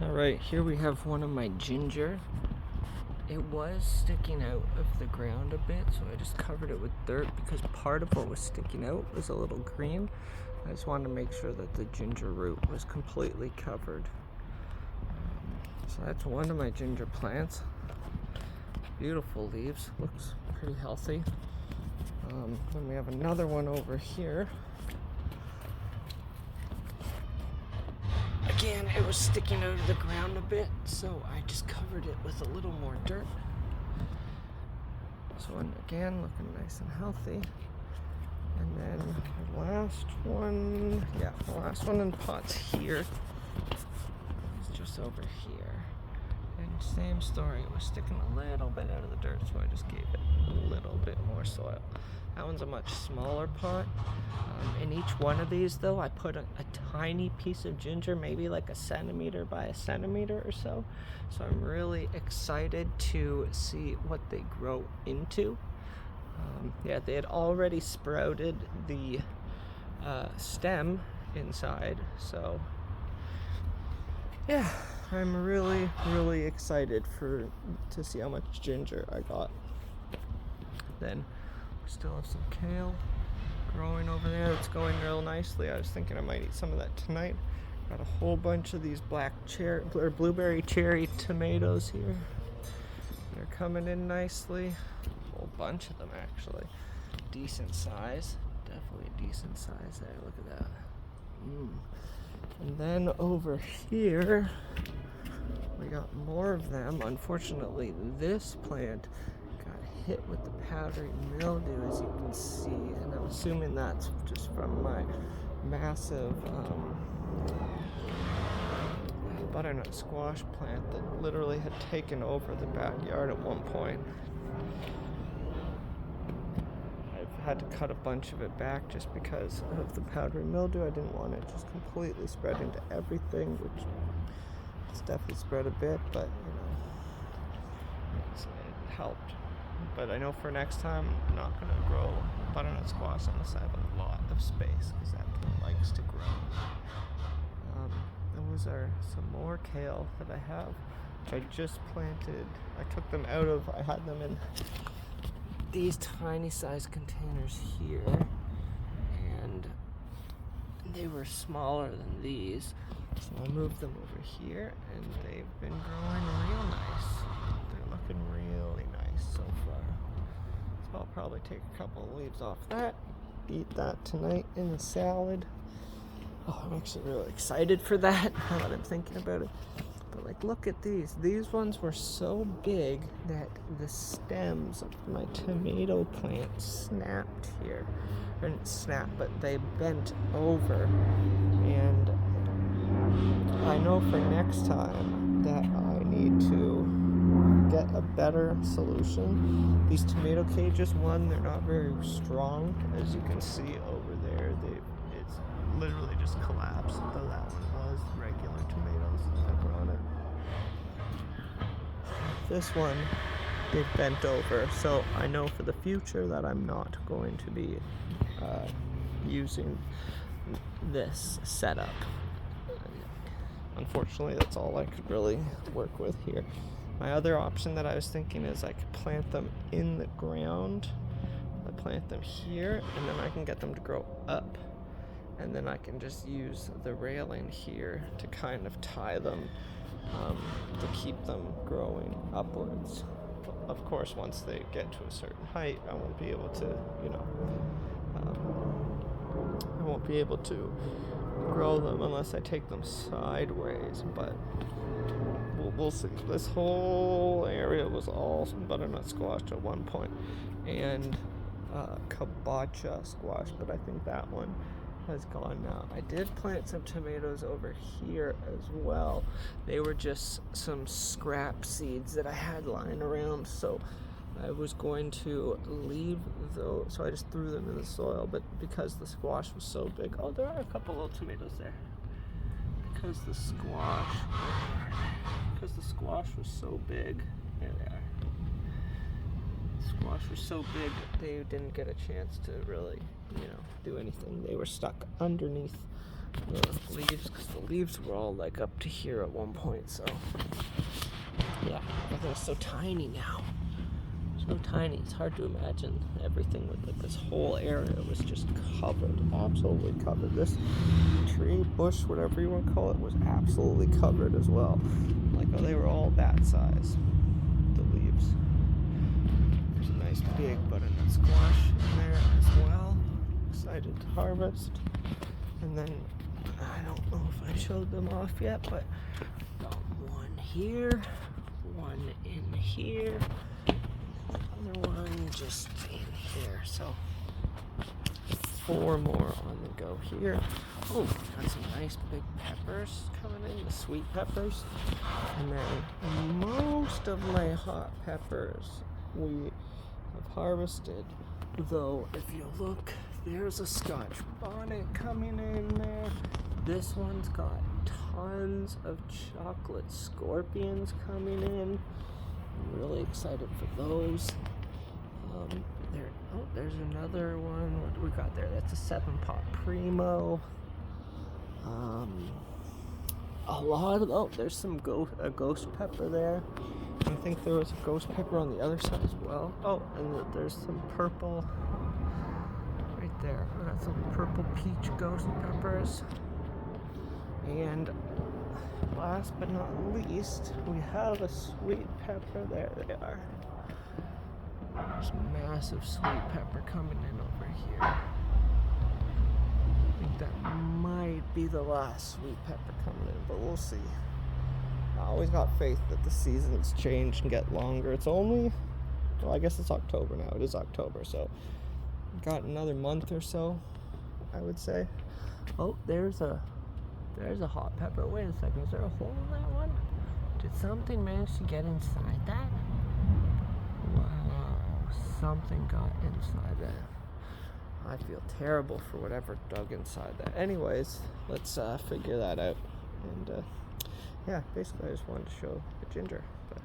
Alright, here we have one of my ginger. It was sticking out of the ground a bit, so I just covered it with dirt because part of what was sticking out was a little green. I just wanted to make sure that the ginger root was completely covered. So that's one of my ginger plants. Beautiful leaves, looks pretty healthy. Then we have another one over here. Again, it was sticking out of the ground a bit, so I just covered it with a little more dirt. This one again looking nice and healthy. And then the last one in pots here is just over here. And same story, it was sticking a little bit out of the dirt, so I just gave it a little bit more soil. That one's a much smaller pot. In each one of these though, I put a tiny piece of ginger, maybe like a centimeter by a centimeter or so. So I'm really excited to see what they grow into. They had already sprouted the stem inside, so yeah, I'm really excited to see how much ginger I got. Then we still have some kale growing over there. It's going real nicely. I was thinking I might eat some of that tonight. Got a whole bunch of these blueberry cherry tomatoes here. They're coming in nicely. A whole bunch of them actually. Decent size. Definitely a decent size there. Look at that. And then over here, we got more of them. Unfortunately, this plant got hit with the powdery mildew, as you can see, and I'm assuming that's just from my massive butternut squash plant that literally had taken over the backyard at one point. I've had to cut a bunch of it back just because of the powdery mildew. I didn't want it just completely spread into everything, which it's definitely spread a bit, but it helped. But I know for next time, I'm not going to grow butternut squash unless I have a lot of space, because that plant likes to grow. Those are some more kale that I have, which I just planted. I took them out of, I had them in these tiny size containers here, and they were smaller than these. So I moved them over here, and they've been growing real nice. They're looking really nice so far. So I'll probably take a couple of leaves off that, eat that tonight in a salad. Oh, I'm actually really excited for that now that I'm thinking about it. But like, look at these. These ones were so big that the stems of my tomato plant snapped here. Or didn't snap, but they bent over. And I know for next time that I need to get a better solution. These tomato cages, they're not very strong. As you can see over there, it's literally just collapsed, though that one was regular tomatoes that were on it. This one, they bent over, so I know for the future that I'm not going to be using this setup. Unfortunately, that's all I could really work with here. My other option that I was thinking is I could plant them in the ground. I plant them here, and then I can get them to grow up. And then I can just use the railing here to kind of tie them to keep them growing upwards. Of course, once they get to a certain height, I won't be able to, grow them unless I take them sideways, but we'll see. This whole area was all butternut squash at one point, and kabocha squash, but I think that one has gone now. I did plant some tomatoes over here as well. They were just some scrap seeds that I had lying around, so I was going to leave those, so I just threw them in the soil, but because the squash was so big, there are a couple little tomatoes there. Because the squash was so big, there they are. The squash was so big, they didn't get a chance to really, do anything. They were stuck underneath the leaves, because the leaves were all like up to here at one point. So yeah, everything's so tiny now. So tiny, it's hard to imagine everything with like this whole area was just covered, absolutely covered. This tree, bush, whatever you want to call it, was absolutely covered as well. Like, oh, they were all that size, the leaves. There's a nice big butternut squash in there as well. Excited to harvest. And then, I don't know if I showed them off yet, but got one here, one in here, another one just in here. So 4 more on the go here. Oh, got some nice big peppers coming in, the sweet peppers. And then most of my hot peppers we have harvested. Though, if you look, there's a Scotch bonnet coming in there. This one's got tons of chocolate scorpions coming in. I'm really excited for those. There's another one. What do we got there? That's a 7-pot primo. There's some ghost pepper there. I think there was a ghost pepper on the other side as well. Oh, and there's some purple right there. We got some purple peach ghost peppers. And last but not least, we have a sweet pepper. There they are. There's massive sweet pepper coming in over here. I think that might be the last sweet pepper coming in, but we'll see. I always got faith that the seasons change and get longer. It's only, well, I guess it's October now. It is October, so got another month or so, I would say. Oh, there's a hot pepper. Wait a second, is there a hole in that one? Did something manage to get inside that? Wow, something got inside that. I feel terrible for whatever dug inside that. Anyways, let's figure that out. And yeah, basically I just wanted to show the ginger. But